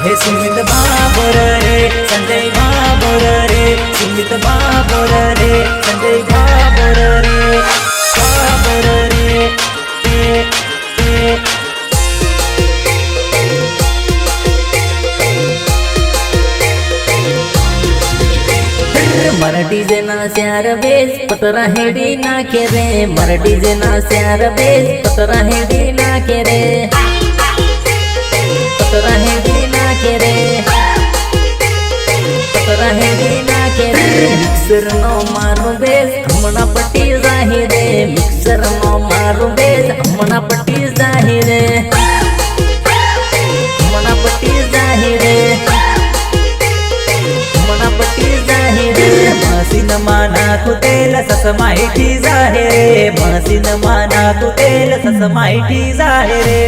हे सुमित बाबर रे संजय बाबर रे सुमित बाबर रे संजय बाबर रे बाबर रे मराठी जना स्यार बेस पतरा हेडी ना के रे मराठी जना स्यार बेस पतरा हेडी ना के रे पतरा हेडी ना के रे पतरा हेडी ना के रे मिक्सर नो मारू बेस हमना पट्टी जाहिरे मिक्सर नो मारू बेस हमना पट्टी जाहिरे हमना पट्टी जाहिरे हमना पट्टी जाहिरे मसीन माना कुतेल सस माहिती जाहिरे मसीन माना कुतेल सस माहिती जाहिरे।